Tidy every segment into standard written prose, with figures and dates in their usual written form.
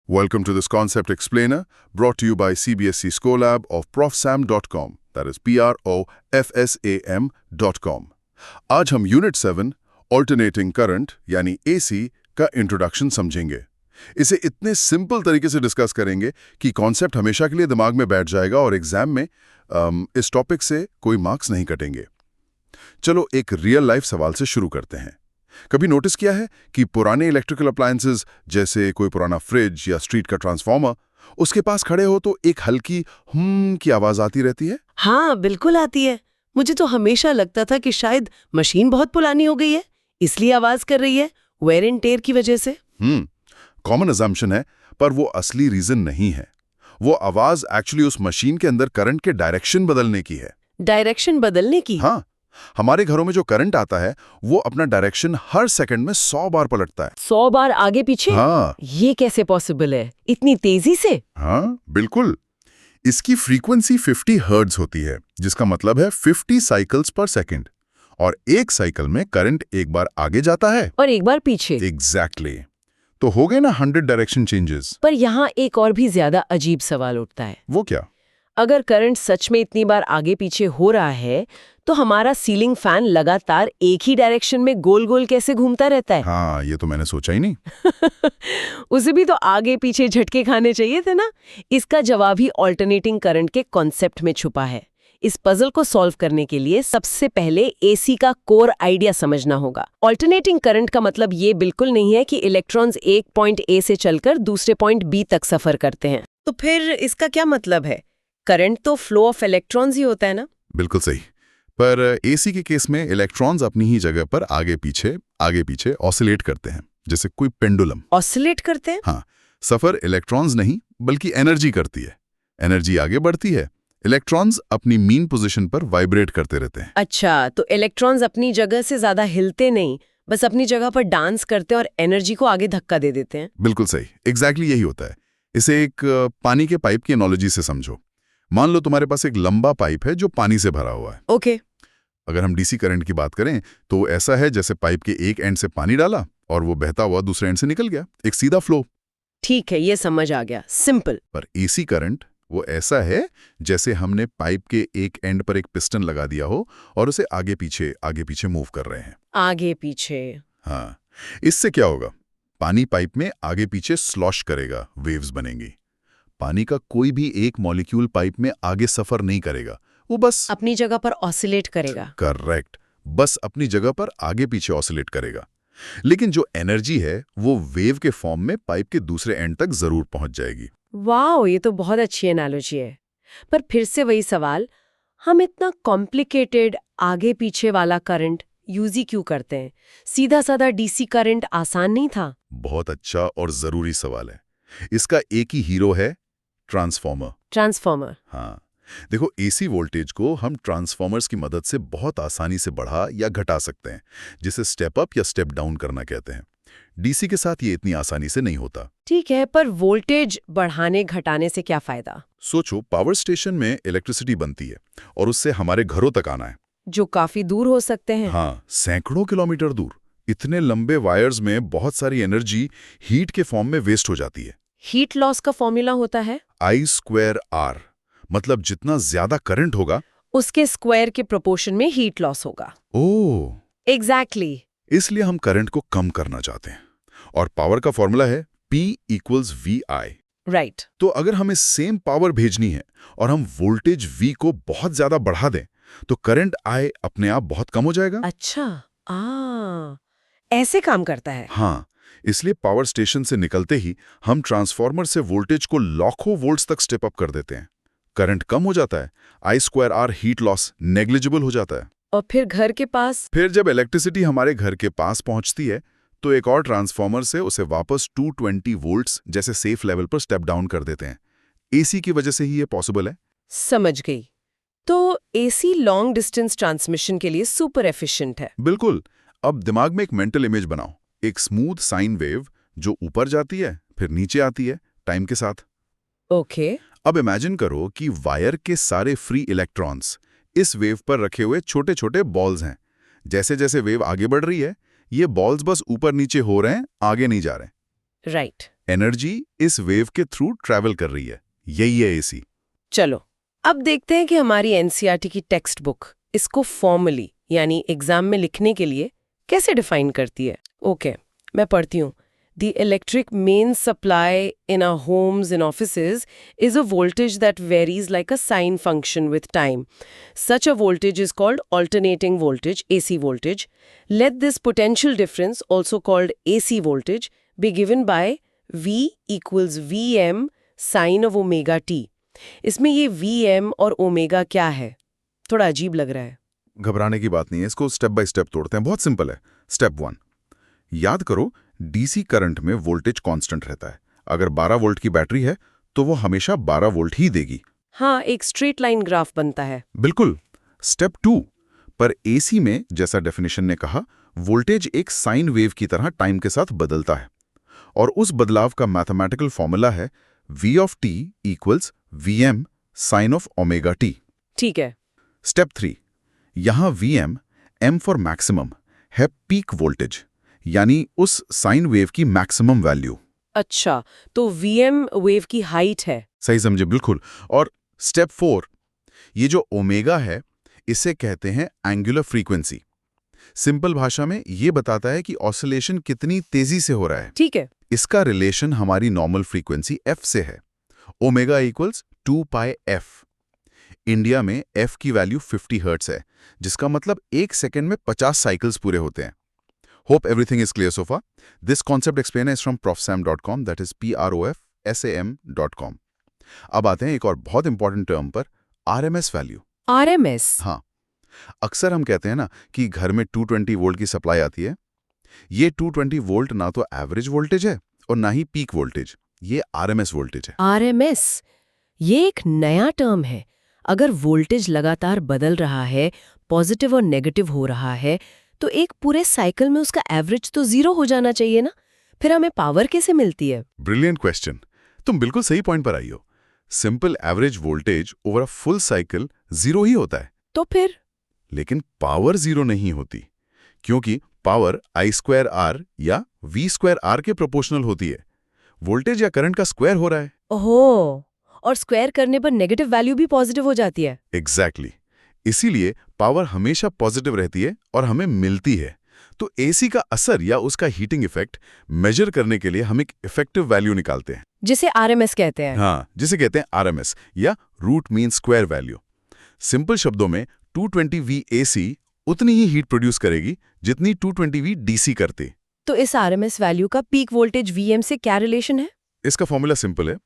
Welcome to this Concept Explainer, brought to you by CBSE Scholab of profsam.com, that is PROFSAM.com. आज हम unit 7 alternating current यानी AC का introduction समझेंगे। इसे इतने सिंपल तरीके से डिस्कस करेंगे कि कॉन्सेप्ट हमेशा के लिए दिमाग में बैठ जाएगा और एग्जाम में इस टॉपिक से कोई मार्क्स नहीं कटेंगे। चलो एक रियल लाइफ सवाल से शुरू करते हैं। कभी नोटिस किया है कि पुराने इलेक्ट्रिकल अप्लायंसेस जैसे कोई पुराना फ्रिज या स्ट्रीट का ट्रांसफार्मर, उसके पास खड़े हो तो एक हल्की की आवाज आती रहती है? हाँ, बिल्कुल आती है। मुझे तो हमेशा लगता था कि शायद मशीन बहुत पुरानी हो गई है, इसलिए आवाज कर रही है, वेयर एंड टेयर की वजह से। कॉमन अजम्पशन है, पर वो असली रीजन नहीं है। वो आवाज एक्चुअली उस मशीन के अंदर करंट के डायरेक्शन बदलने की है। डायरेक्शन बदलने की? हाँ, हमारे घरों में जो करंट आता है वो अपना डायरेक्शन हर सेकंड में 100 बार पलटता है। 100 बार आगे पीछे? हाँ। ये कैसे पॉसिबल है, इतनी तेजी से? हाँ, बिल्कुल। इसकी फ्रीक्वेंसी 50 हर्ट्ज होती है, जिसका मतलब है 50 साइकिल्स पर सेकंड। और एक साइकिल में करंट एक बार आगे जाता है और एक बार पीछे। एग्जैक्टली। तो हो गए ना 100 डायरेक्शन चेंजेस। पर यहाँ एक और भी ज्यादा अजीब सवाल उठता है। वो क्या? अगर करंट सच में इतनी बार आगे पीछे हो रहा है तो हमारा सीलिंग फैन लगातार एक ही डायरेक्शन में गोल गोल कैसे घूमता रहता है? हाँ, ये तो मैंने सोचा ही नहीं। उसे भी तो आगे पीछे झटके खाने चाहिए थे ना। इसका जवाब ही ऑल्टरनेटिंग करंट के कॉन्सेप्ट में छुपा है। इस पजल को सॉल्व करने के लिए सबसे पहले एसी का कोर आइडिया समझना होगा। ऑल्टरनेटिंग करंट का मतलब ये बिल्कुल नहीं है कि इलेक्ट्रॉन्स एक पॉइंट ए से चलकर दूसरे पॉइंट बी तक सफर करते हैं। तो फिर इसका क्या मतलब है? करंट तो फ्लो ऑफ इलेक्ट्रॉन्स ही होता है ना? बिल्कुल सही। पर एसी के केस में इलेक्ट्रॉन्स अपनी ही जगह पर आगे पीछे ऑसिलेट करते हैं, जैसे कोई पेंडुलम। ऑसिलेट करते हैं? हाँ, सफर इलेक्ट्रॉन्स नहीं बल्कि एनर्जी करती है। एनर्जी आगे बढ़ती है, इलेक्ट्रॉन्स अपनी मीन पोजीशन पर वाइब्रेट करते रहते हैं। अच्छा, तो इलेक्ट्रॉन्स अपनी जगह से ज्यादा हिलते नहीं, बस अपनी जगह पर डांस करते और एनर्जी को आगे धक्का दे देते हैं। बिल्कुल सही, एग्जैक्टली यही होता है। इसे एक पानी के पाइप की एनालॉजी से समझो। मान लो तुम्हारे पास एक लंबा पाइप है जो पानी से भरा हुआ है। ओके। अगर हम डीसी करंट की बात करें तो ऐसा है जैसे पाइप के एक एंड से पानी डाला और वो बहता हुआ दूसरे एंड से निकल गया, एक सीधा फ्लो। ठीक है, ये समझ आ गया, सिंपल। पर एसी करंट वो ऐसा है जैसे हमने पाइप के एक एंड पर एक पिस्टन लगा दिया हो और उसे आगे पीछे मूव कर रहे हैं। आगे पीछे? हाँ, इससे क्या होगा? पानी पाइप में आगे पीछे स्लॉश करेगा, वेव्स बनेंगी। पानी का कोई भी एक मॉलिक्यूल पाइप में आगे सफर नहीं करेगा, वो बस अपनी जगह पर ऑसिलेट करेगा। करेक्ट, बस अपनी जगह पर आगे पीछे ऑसिलेट करेगा। लेकिन जो एनर्जी है वो वेव के फॉर्म में पाइप के दूसरे एंड तक जरूर पहुंच जाएगी। वाओ, ये तो बहुत अच्छी एनालॉजी है। पर फिर से वही सवाल, हम इतना कॉम्प्लिकेटेड आगे पीछे वाला करंट यूज ही क्यों करते हैं? सीधा साधा डीसी करंट आसान नहीं था? बहुत अच्छा और जरूरी सवाल है। इसका एक ही हीरो है, ट्रांसफार्मर। ट्रांसफार्मर? हाँ, देखो, एसी वोल्टेज को हम ट्रांसफार्मर्स की मदद से बहुत आसानी से बढ़ा या घटा सकते हैं, जिसे स्टेप अप या स्टेप डाउन करना कहते हैं। डीसी के साथ ये इतनी आसानी से नहीं होता। ठीक है, पर वोल्टेज बढ़ाने घटाने से क्या फायदा? सोचो, पावर स्टेशन में इलेक्ट्रिसिटी बनती है और उससे हमारे घरों तक आना है, जो काफी दूर हो सकते हैं। हाँ, सैकड़ों किलोमीटर दूर। इतने लंबे वायर्स में बहुत सारी एनर्जी हीट के फॉर्म में वेस्ट हो जाती है। हीट लॉस का फॉर्मूला होता है I²R, मतलब जितना ज्यादा करंट होगा उसके स्क्वायर के प्रोपोर्शन में हीट लॉस होगा। ओह, एग्जैक्टली। इसलिए हम करंट को कम करना चाहते हैं और पावर का फॉर्मूला है P = VI। राइट। तो अगर हमें सेम पावर भेजनी है और हम वोल्टेज V को बहुत ज्यादा बढ़ा दें तो करंट I अपने आप बहुत कम हो जाएगा। अच्छा, ऐसे काम करता है। हाँ, इसलिए पावर स्टेशन से निकलते ही हम ट्रांसफार्मर से वोल्टेज को लाखों वोल्ट्स तक स्टेप अप कर देते हैं। करंट कम हो जाता है, I²R हीट लॉस नेग्लिजिबल हो जाता है। और फिर घर के पास? फिर जब इलेक्ट्रिसिटी हमारे घर के पास पहुंचती है तो एक और ट्रांसफार्मर से उसे वापस 220 वोल्ट्स जैसे सेफ लेवल पर स्टेप डाउन कर देते हैं। एसी की वजह से ही ये पॉसिबल है। समझ गई। तो एसी लॉन्ग डिस्टेंस ट्रांसमिशन के लिए सुपर एफिशिएंट है। बिल्कुल। अब दिमाग में एक मेंटल इमेज बनाओ, एक स्मूथ साइन वेव जो ऊपर जाती है फिर नीचे आती है टाइम के साथ। ओके। अब इमेजिन करो कि वायर के सारे फ्री इलेक्ट्रॉन्स इस वेव पर रखे हुए छोटे छोटे बॉल्स हैं। जैसे जैसे वेव आगे बढ़ रही है ये बॉल्स बस ऊपर नीचे हो रहे हैं, आगे नहीं जा रहे। राइट। एनर्जी इस वेव के थ्रू ट्रैवल कर रही है, यही है एसी। चलो अब देखते हैं कि हमारी एनसीईआरटी की टेक्स्ट बुक इसको फॉर्मली यानी एग्जाम में लिखने के लिए कैसे डिफाइन करती है। ओके, मैं पढ़ती हूँ। The electric main supply in our homes and offices is a voltage that varies like a sine function with time. Such a voltage is called alternating voltage, AC voltage. Let this potential difference, also called AC voltage, be given by V equals Vm sine of omega t. इसमें ये Vm और omega क्या है? थोड़ा अजीब लग रहा है। घबराने की बात नहीं है, इसको स्टेप बाय स्टेप तोड़ते हैं, बहुत सिंपल है। स्टेप 1, याद करो डीसी करंट में वोल्टेज कांस्टेंट रहता है। अगर 12 वोल्ट की बैटरी है तो वो हमेशा 12 वोल्ट ही देगी। हाँ, एक स्ट्रेट लाइन ग्राफ बनता है। बिल्कुल। स्टेप 2, पर एसी में जैसा डेफिनेशन ने कहा, वोल्टेज एक साइन वेव की तरह टाइम के साथ बदलता है और उस बदलाव का मैथमेटिकल फॉर्मूला है V of t equals Vm sin of omega t। ठीक है। स्टेप 3, यहां Vm, M फॉर मैक्सिमम, है पीक वोल्टेज, यानी उस साइन वेव की मैक्सिमम वैल्यू। अच्छा, तो Vm वेव की हाइट है। सही समझे, बिल्कुल। और स्टेप 4, ये जो ओमेगा है इसे कहते हैं एंगुलर फ्रीक्वेंसी। सिंपल भाषा में ये बताता है कि ऑसिलेशन कितनी तेजी से हो रहा है। ठीक है। इसका रिलेशन हमारी नॉर्मल फ्रीक्वेंसी f से है। Omega equals 2 pi f। India में f की वैल्यू 50 हर्ट्ज है, जिसका मतलब 1 सेकेंड में 50 साइकिल्स पूरे होते हैं। Hope everything is clear so far. This concept explainer is from profsam.com, that is profsam.com. अब आते हैं एक और बहुत इंपॉर्टेंट टर्म पर, RMS वैल्यू। RMS? हाँ, अक्सर हम कहते हैं ना कि घर में 220 वोल्ट की सप्लाई आती है। ये 220 वोल्ट ना तो एवरेज वोल्टेज है और ना ही पीक वोल्टेज, ये RMS वोल्टेज है। RMS, ये एक नया टर्म है। अगर वोल्टेज लगातार बदल रहा है, पॉजिटिव और नेगेटिव हो रहा है, तो एक पूरे साइकिल में उसका एवरेज तो 0 हो जाना चाहिए ना? फिर हमें पावर कैसे मिलती है? ब्रिलियंट क्वेश्चन, तुम बिल्कुल सही पॉइंट पर आई हो। Simple average voltage over a full cycle 0 ही होता है। तो फिर? लेकिन पावर 0 नहीं होती, क्योंकि पावर I²R या V²R के प्रोपोर्शनल होती है। वोल्टेज या करंट का स्क्वायर हो रहा है। ओहो, और स्क्वायर करने पर नेगेटिव वैल्यू भी पॉजिटिव हो जाती है। एग्जैक्टली। इसीलिए पावर हमेशा पॉजिटिव रहती है और हमें मिलती है। तो एसी का असर या उसका हीटिंग इफेक्ट मेजर करने के लिए हम एक इफेक्टिव वैल्यू निकालते हैं, जिसे RMS कहते हैं। हाँ, जिसे कहते हैं RMS या root mean square value. Simple शब्दों में 220V AC उतनी ही हीट प्रोड्यूस करेगी जितनी 220V DC करती। तो इस RMS वैल्यू का पीक वोल्टेज Vm से क्या रिलेशन है? इसका फॉर्मूला सिंपल है,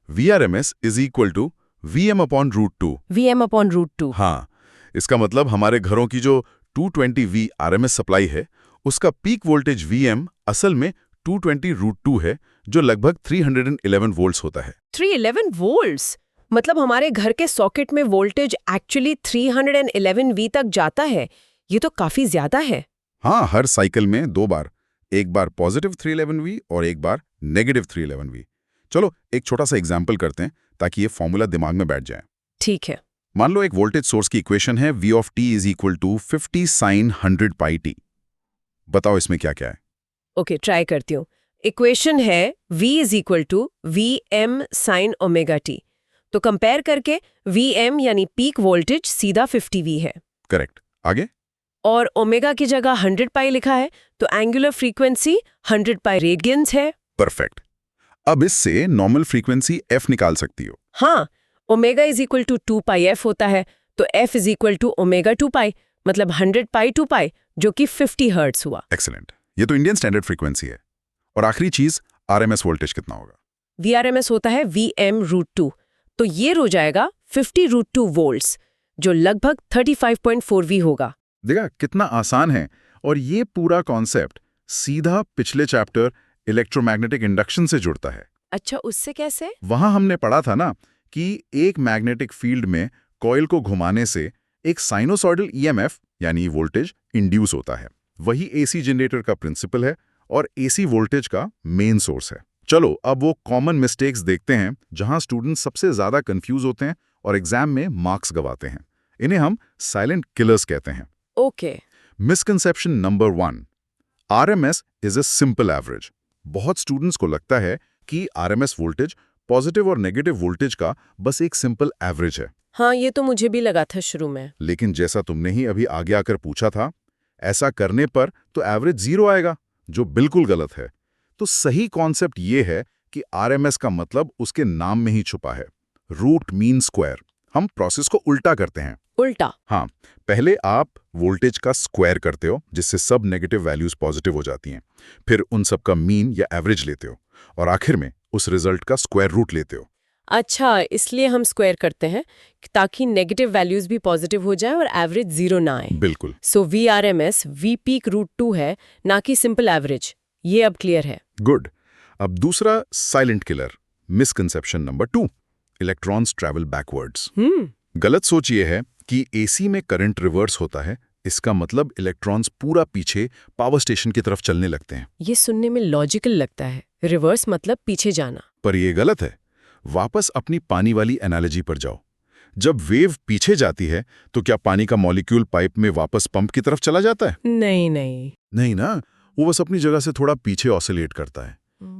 VRMS is equal to VM upon √2। Vm upon √2। हाँ, इसका मतलब हमारे घरों की जो 220V RMS सप्लाई है, उसका पीक वोल्टेज Vm असल में 220√2 है, जो लगभग 311 वोल्ट्स होता है। 311 वोल्ट्स? मतलब हमारे घर के सॉकेट में वोल्टेज एक्चुअली 311V तक जाता है। ये तो काफी ज्यादा है। हाँ, हर साइकिल में 2 बार, एक बार पॉजिटिव 311V और एक बार नेगेटिव 311V। चलो एक छोटा सा एग्जाम्पल करते हैं ताकि ये फॉर्मूला दिमाग में बैठ जाए। ठीक है। मान लो एक वोल्टेज सोर्स की इक्वेशन है V of t is equal to 50 sine 100 pi t। बताओ इसमें क्या क्या है? ओके, ट्राई करती हूँ। इक्वेशन है V is equal to Vm sine omega t। तो कंपेयर करके Vm यानी पीक वोल्टेज सीधा 50V है। करेक्ट, आगे? और ओमेगा की जगह 100 पाई लिखा है, तो एंगुलर फ्रीक्वेंसी 100 पाई रेडियंस है। परफेक्ट। अब इससे नॉर्मल फ्रीक्वेंसी f निकाल सकती हो। हाँ, omega is equal to 2 pi f होता है, तो f is equal to omega 2 pi, मतलब 100 पाई 2 पाई, जो कि 50 हर्ट्ज हुआ। एक्सीलेंट, ये तो इंडियन स्टैंडर्ड फ्रीक्वेंसी है। और आखिरी चीज, RMS वोल्टेज कितना होगा? VRMS होता है Vm√2, तो ये हो जाएगा 50√2 वोल्ट्स, जो लगभग 35.4V होगा। देखा कितना आसान है। और ये पूरा कॉन्सेप्ट सीधा पिछले चैप्टर इलेक्ट्रोमैग्नेटिक इंडक्शन से जुड़ता है। अच्छा, उससे कैसे? वहां हमने पढ़ा था ना कि एक मैग्नेटिक फील्ड में कॉइल को घुमाने से एक साइनोसॉइडल EMF यानी वोल्टेज इंड्यूस होता है। वही AC जनरेटर का प्रिंसिपल है और AC वोल्टेज का मेन सोर्स है। चलो अब वो कॉमन मिस्टेक्स देखते हैं जहां स्टूडेंट्स सबसे ज्यादा कंफ्यूज होते हैं और एग्जाम में मार्क्स गवाते हैं। इन्हें हम साइलेंट किलर्स कहते हैं। Okay. Misconception number 1, RMS is a simple average. बहुत स्टूडेंट्स को लगता है कि आरएमएस वोल्टेज पॉजिटिव और नेगेटिव वोल्टेज का बस एक सिंपल एवरेज है। हाँ, ये तो मुझे भी लगा था शुरू में। लेकिन जैसा तुमने ही अभी आगे आकर पूछा था, ऐसा करने पर तो एवरेज 0 आएगा, जो बिल्कुल गलत है। तो सही कॉन्सेप्ट ये है कि आरएमएस का मतलब उसके नाम में ही छुपा है, रूट मीन स्क्वायर। हम प्रोसेस को उल्टा करते हैं। उल्टा? हाँ, पहले आप वोल्टेज का स्क्वायर करते हो, जिससे सब नेगेटिव वैल्यूज पॉजिटिव हो जाती हैं। फिर उन सब का मीन या एवरेज लेते हो और आखिर में उस रिजल्ट का स्क्वायर रूट लेते हो। अच्छा, इसलिए हम स्क्वायर करते हैं ताकि नेगेटिव वैल्यूज भी पॉजिटिव हो जाए और एवरेज 0 ना आए। बिल्कुल। सो VRMS V पीक रूट 2 है, ना कि सिंपल एवरेज। ये अब क्लियर है। गुड। अब दूसरा silent killer, misconception number 2, electrons travel backwards. गलत सोच ये है कि एसी में करंट रिवर्स होता है, इसका मतलब इलेक्ट्रॉन्स पूरा पीछे पावर स्टेशन की तरफ चलने लगते हैं। ये सुनने में लॉजिकल लगता है, रिवर्स मतलब पीछे जाना। पर ये गलत है। वापस अपनी पानी वाली एनालॉजी पर जाओ। जब वेव पीछे जाती है तो क्या पानी का मॉलिक्यूल पाइप में वापस पंप की तरफ चला जाता है? नहीं। नहीं ना, वो बस अपनी जगह से थोड़ा पीछे ऑसिलेट करता है।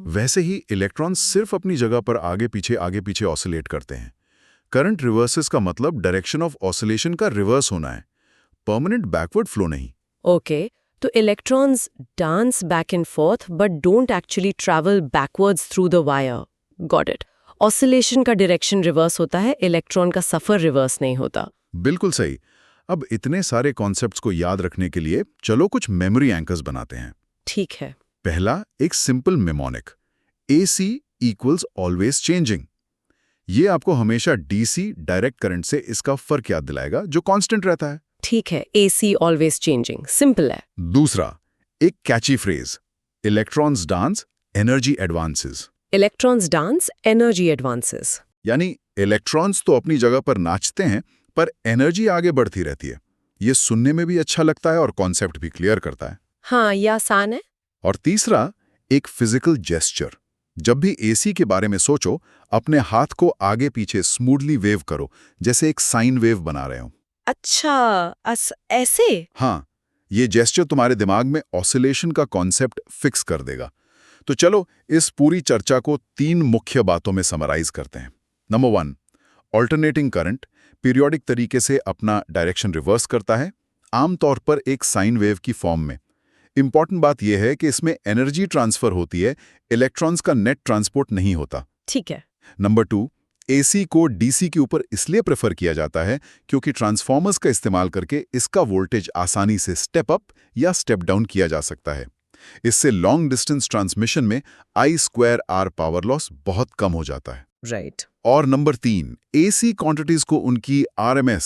वैसे ही इलेक्ट्रॉन सिर्फ अपनी जगह पर आगे पीछे ऑसिलेट करते हैं। करंट रिवर्सेस का मतलब डायरेक्शन ऑफ ऑसिलेशन का रिवर्स होना है, परमानेंट बैकवर्ड फ्लो नहीं। ओके, तो electrons dance back and fourth but don't actually travel backwards through the wire. Got it. Oscillation का डायरेक्शन रिवर्स होता है, इलेक्ट्रॉन का सफर रिवर्स नहीं होता। बिल्कुल सही। अब इतने सारे कॉन्सेप्ट्स को याद रखने के लिए चलो कुछ मेमोरी एंकर्स बनाते हैं। ठीक है। पहला, एक simple mnemonic, AC equals always changing. ये आपको हमेशा DC डायरेक्ट करंट से इसका फर्क याद दिलाएगा, जो कांस्टेंट रहता है। ठीक है, AC ऑलवेज चेंजिंग, सिंपल है। दूसरा, एक catchy phrase, electrons dance, energy advances. Electrons dance, energy advances. यानी इलेक्ट्रॉन्स तो अपनी जगह पर नाचते हैं, पर एनर्जी आगे बढ़ती रहती है। ये सुनने में भी अच्छा लगता है और कॉन्सेप्ट भी क्लियर करता है। हाँ, ये आसान है। और तीसरा, एक फिजिकल जेस्चर। जब भी AC के बारे में सोचो, अपने हाथ को आगे पीछे स्मूथली वेव करो, जैसे एक साइन वेव बना रहे हो। अच्छा, ऐसे? हाँ, ये जेस्चर तुम्हारे दिमाग में ऑसिलेशन का कॉन्सेप्ट फिक्स कर देगा। तो चलो इस पूरी चर्चा को 3 मुख्य बातों में समराइज करते हैं। नंबर 1, ऑल्टरनेटिंग करंट पीरियोडिक तरीके से अपना डायरेक्शन रिवर्स करता है, आमतौर पर एक साइन वेव की फॉर्म में। इंपॉर्टेंट बात यह है कि इसमें एनर्जी ट्रांसफर होती है, इलेक्ट्रॉन्स का नेट ट्रांसपोर्ट नहीं होता। ठीक है। नंबर 2, AC को DC के ऊपर इसलिए प्रेफर किया जाता है क्योंकि ट्रांसफॉर्मर्स का इस्तेमाल करके इसका वोल्टेज आसानी से स्टेप अप या स्टेप डाउन किया जा सकता है। इससे लॉन्ग डिस्टेंस ट्रांसमिशन में I²R पावर लॉस बहुत कम हो जाता है। राइट। और नंबर 3, AC क्वांटिटीज को उनकी RMS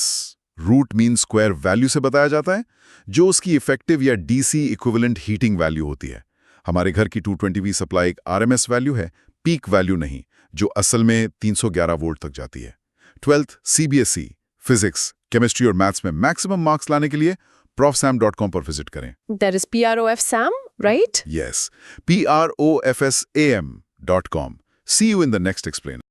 root mean square value से बताया जाता है, जो उसकी इफेक्टिव या DC इक्विवेलेंट हीटिंग वैल्यू होती है। हमारे घर की 220V सप्लाई एक RMS वैल्यू है, पीक वैल्यू नहीं, जो असल में 311 वोल्ट तक जाती है। 12th CBSE फिजिक्स, केमिस्ट्री और मैथ्स में मैक्सिमम मार्क्स लाने के लिए profsam.com पर विजिट करें। That is PROF Sam, right? Yes, PROFSAM.com. See you in the next explainer.